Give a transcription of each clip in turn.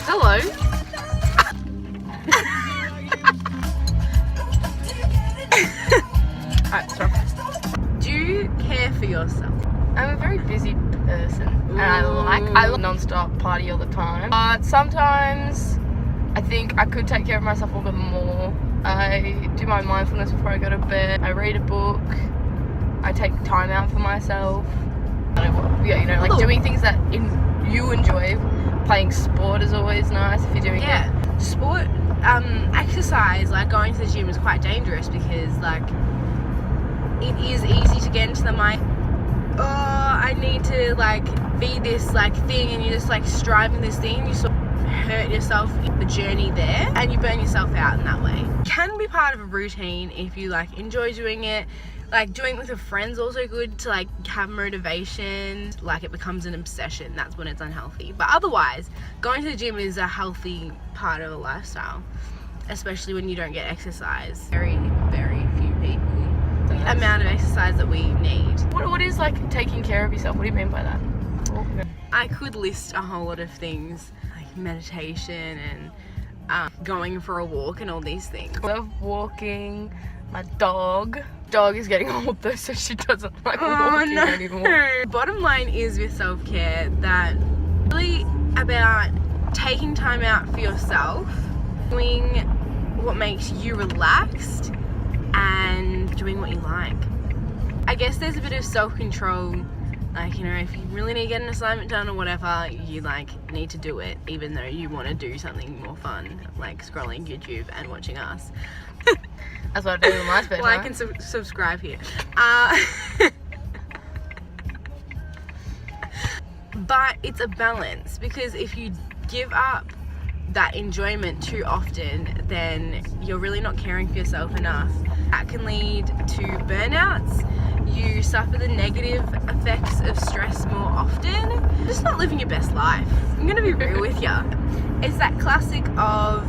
Hello. Alright, stop. Do you care for yourself? I'm a very busy person, and I love non-stop party all the time. But sometimes I think I could take care of myself a little bit more. I do my mindfulness before I go to bed. I read a book. I take time out for myself. Yeah, you know, like doing things that you enjoy. Playing sport is always nice if you're doing it. Sport, exercise, like going to the gym is quite dangerous because like it is easy to get into the mind. Oh, I need to like be this like thing, and you're just like striving this thing, and you sort of hurt yourself in the journey there, and you burn yourself out in that way. It can be part of a routine if you like enjoy doing it. Like doing it with your friends also good to like have motivation. Like it becomes an obsession, that's when it's unhealthy. But otherwise, going to the gym is a healthy part of a lifestyle, especially when you don't get exercise. Very, very few people. The amount of exercise that we need. What is like taking care of yourself? What do you mean by that? I could list a whole lot of things like meditation and going for a walk and all these things. I love walking. My dog is getting old though, so she doesn't like walking anymore. Bottom line is with self-care that really about taking time out for yourself, doing what makes you relaxed, and doing what you like. I guess there's a bit of self-control, like, you know, if you really need to get an assignment done or whatever, you like need to do it even though you want to do something more fun, like scrolling YouTube and watching us. That's what I do in my spare time. Like and subscribe here. But it's a balance, because if you give up that enjoyment too often, then you're really not caring for yourself enough. That can lead to burnouts. You suffer the negative effects of stress more often. Just not living your best life. I'm gonna be real with you. It's that classic of,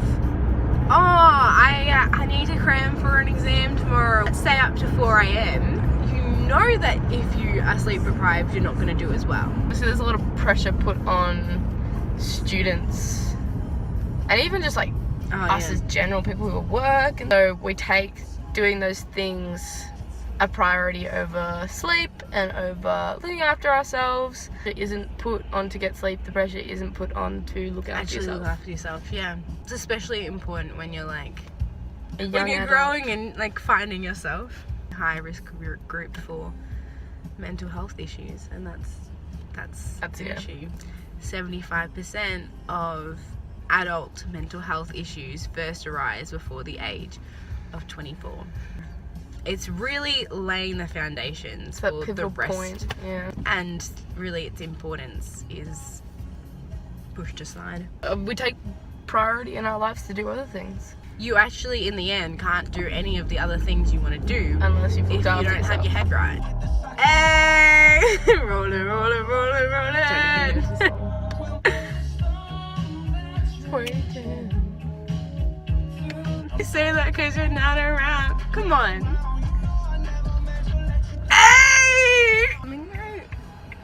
I need to cram for an exam tomorrow. Let's stay up to 4 a.m. You know that if you are sleep deprived, you're not going to do as well. So there's a lot of pressure put on students, and even just like us as general people who work. And so we take doing those things a priority over sleep and over looking after ourselves. It isn't put on to get sleep. The pressure isn't put on to look after yourself. Look after yourself, yeah. It's especially important when you're like, when you're adult. growing and like finding yourself. High risk group for mental health issues, and that's an issue. 75% of adult mental health issues first arise before the age of 24. It's really laying the foundations for the rest point. Yeah. And really its importance is pushed aside. We take priority in our lives to do other things. You actually, in the end, can't do any of the other things you want to do unless you don't have your head right. Hey! Roll it, roll it, roll it, roll it. You say that because you're not around. Come on. Hey!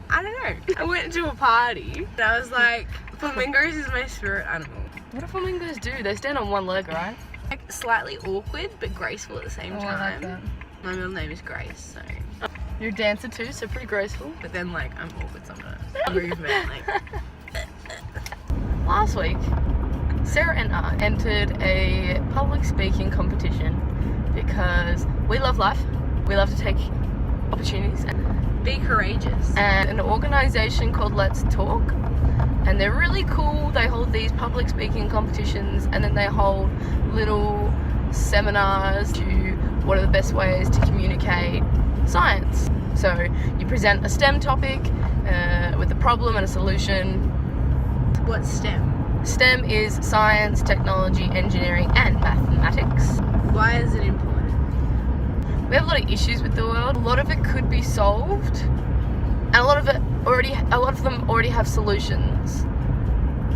I don't know. I went to a party and I was like, flamingos is my spirit animal. What do flamingos do? They stand on one leg, right? Like slightly awkward but graceful at the same time. I like that. My middle name is Grace, so. You're a dancer too, so pretty graceful. But then like I'm awkward sometimes. Movement, like. Last week, Sarah and I entered a public speaking competition because we love life. We love to take opportunities and be courageous. And an organisation called Let's Talk. And they're really cool. They hold these public speaking competitions, and then they hold little seminars to what are the best ways to communicate science. So you present a STEM topic with a problem and a solution. What's STEM? STEM is science, technology, engineering, and mathematics. Why is it important? We have a lot of issues with the world. A lot of it could be solved, and a lot of them already have solutions,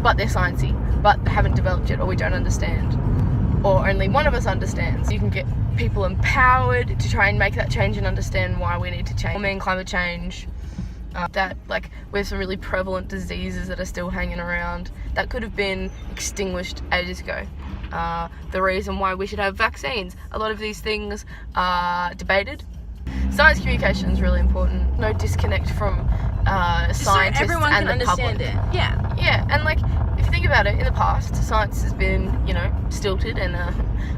but they're sciencey, but haven't developed yet, or we don't understand, or only one of us understands. You can get people empowered to try and make that change and understand why we need to change. Climate change, that like with some really prevalent diseases that are still hanging around that could have been extinguished ages ago. The reason why we should have vaccines. A lot of these things are debated. Science communication is really important. No disconnect from scientists so everyone and can the understand public. it. Yeah. Yeah, and like if you think about it, in the past, science has been, you know, stilted and a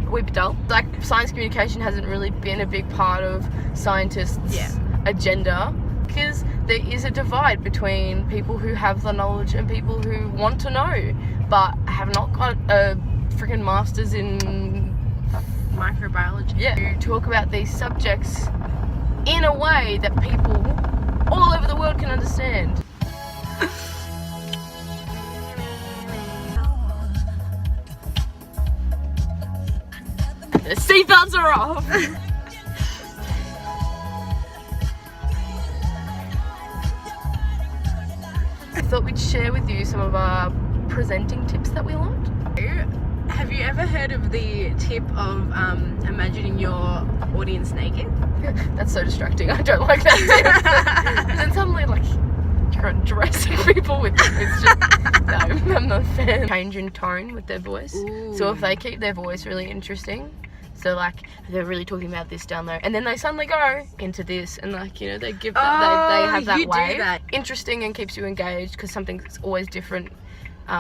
wee bit dull. Like science communication hasn't really been a big part of scientists' agenda because there is a divide between people who have the knowledge and people who want to know but have not got a freaking master's in Microbiology. Yeah. To talk about these subjects in a way that people all over the world can understand. The seatbelts are off. I thought we'd share with you some of our presenting tips that we learned. Have you ever heard of the tip of imagining your audience naked? That's so distracting. I don't like that tip. Then suddenly, like, you're dressing people with it's just no, I'm not a fan. Change in tone with their voice. Ooh. So if they keep their voice really interesting, so like they're really talking about this down there, and then they suddenly go into this, and like, you know, they give that, they have that wave. Interesting and keeps you engaged because something's always different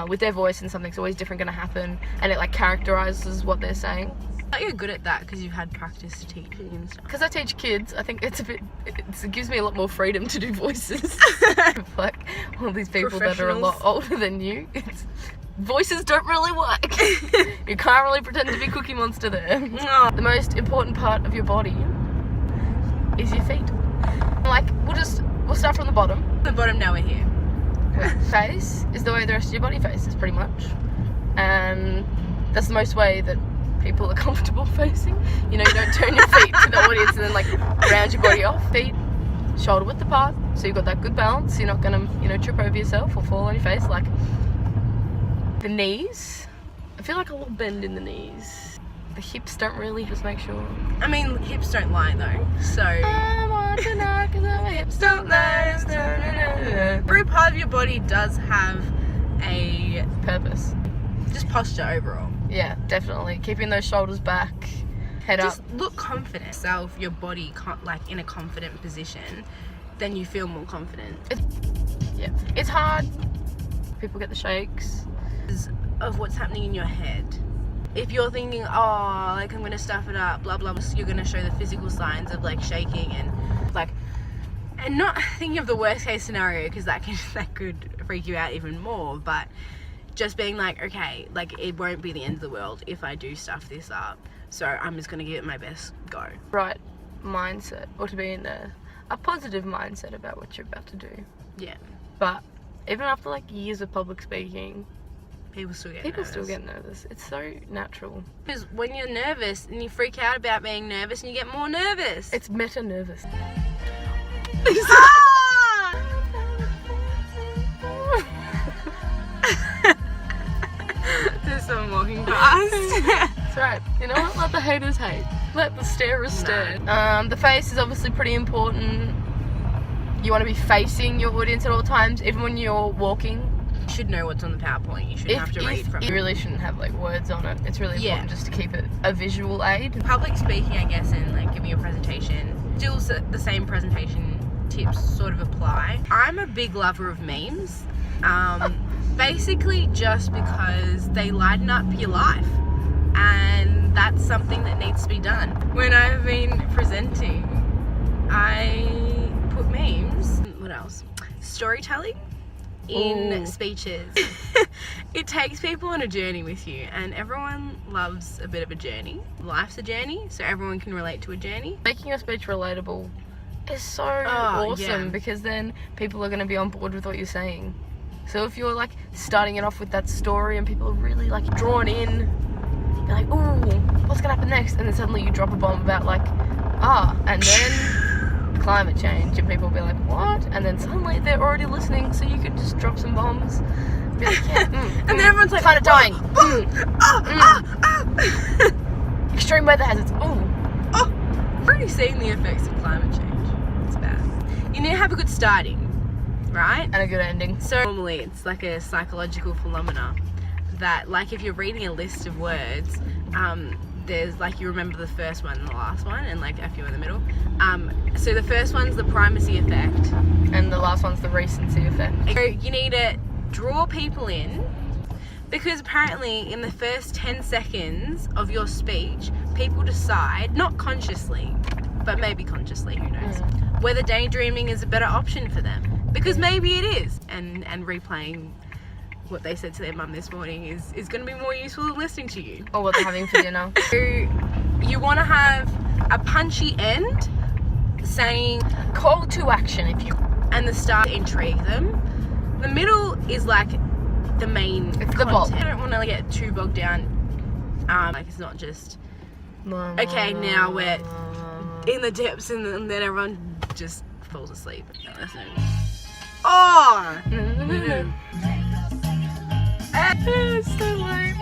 with their voice, and something's always different going to happen, and it like characterizes what they're saying. I think you're good at that because you've had practice teaching and stuff. Because I teach kids, I think it gives me a lot more freedom to do voices. Like all these people that are a lot older than you, voices don't really work. You can't really pretend to be Cookie Monster there. No. The most important part of your body is your feet. Like we'll start from the bottom. The bottom, now we're here. Face is the way the rest of your body faces, pretty much, and that's the most way that people are comfortable facing. You know, you don't turn your feet to the audience and then like round your body off. Feet shoulder width apart, so you've got that good balance. You're not gonna, you know, trip over yourself or fall on your face. Like the knees, I feel like a little bend in the knees. The hips don't really, just make sure. I mean, hips don't lie though, so. I want to know 'cause my hips don't lie. Every part of your body does have a Purpose. just posture overall. Yeah, definitely. Keeping those shoulders back, head Just up. look confident. Self, your body like in a confident position, then you feel more confident. It's hard. People get the shakes. Of what's happening in your head. If you're thinking, oh, like I'm gonna stuff it up, blah blah blah, you're gonna show the physical signs of like shaking and like, and not thinking of the worst case scenario because that could freak you out even more. But just being like, okay, like it won't be the end of the world if I do stuff this up. So I'm just gonna give it my best go. Right mindset, or to be in a positive mindset about what you're about to do. Yeah. But even after like years of public speaking, People still get nervous. It's so natural. Because when you're nervous and you freak out about being nervous and you get more nervous. It's meta nervous. There's someone walking past. That's right. You know what? Let the haters hate. Let the starers stare. The face is obviously pretty important. You want to be facing your audience at all times, even when you're walking. You should know what's on the PowerPoint. You shouldn't have to read from it. You really shouldn't have like words on it. It's really important just to keep it a visual aid. Public speaking, I guess, and like giving a presentation, still the same presentation tips sort of apply. I'm a big lover of memes. Basically just because they lighten up your life, and that's something that needs to be done. When I've been presenting, I put memes. What else? Storytelling in speeches. It takes people on a journey with you, and everyone loves a bit of a journey. Life's a journey, so everyone can relate to a journey. Making your speech relatable is so awesome because then people are going to be on board with what you're saying. So if you're like starting it off with that story and people are really like drawn in, they're like, ooh, what's gonna happen next? And then suddenly you drop a bomb about like, and then climate change, and people will be like, what? And then suddenly they're already listening, so you could just drop some bombs. Be like, and then everyone's like, kind of dying. Extreme weather hazards. I've already seen the effects of climate change. It's bad. You need to have a good starting. right? And a good ending. So normally it's like a psychological phenomena that, like, if you're reading a list of words, there's like, you remember the first one and the last one and like a few in the middle. So the first one's the primacy effect. And the last one's the recency effect. So you need to draw people in, because apparently in the first 10 seconds of your speech, people decide, not consciously, but maybe consciously, who knows, whether daydreaming is a better option for them. Because maybe it is. And replaying what they said to their mum this morning is going to be more useful than listening to you. Or what they're having for dinner. So you want to have a punchy end saying Call to action if you... and the start intrigue them. The middle is like the main It's the bulk. I don't want to get too bogged down. Like, it's not just, okay, now we're in the depths and then everyone just falls asleep. Oh! It's so lame.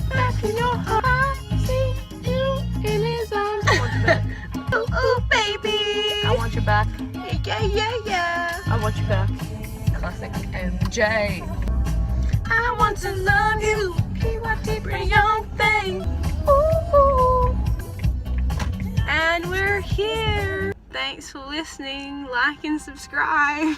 Back in your heart, I see you in his arms. I want you back. Ooh, baby! I want you back. Yeah. I want you back. Classic MJ. I want to love you. Be what pretty young thing. Ooh. And we're here. Thanks for listening. Like and subscribe.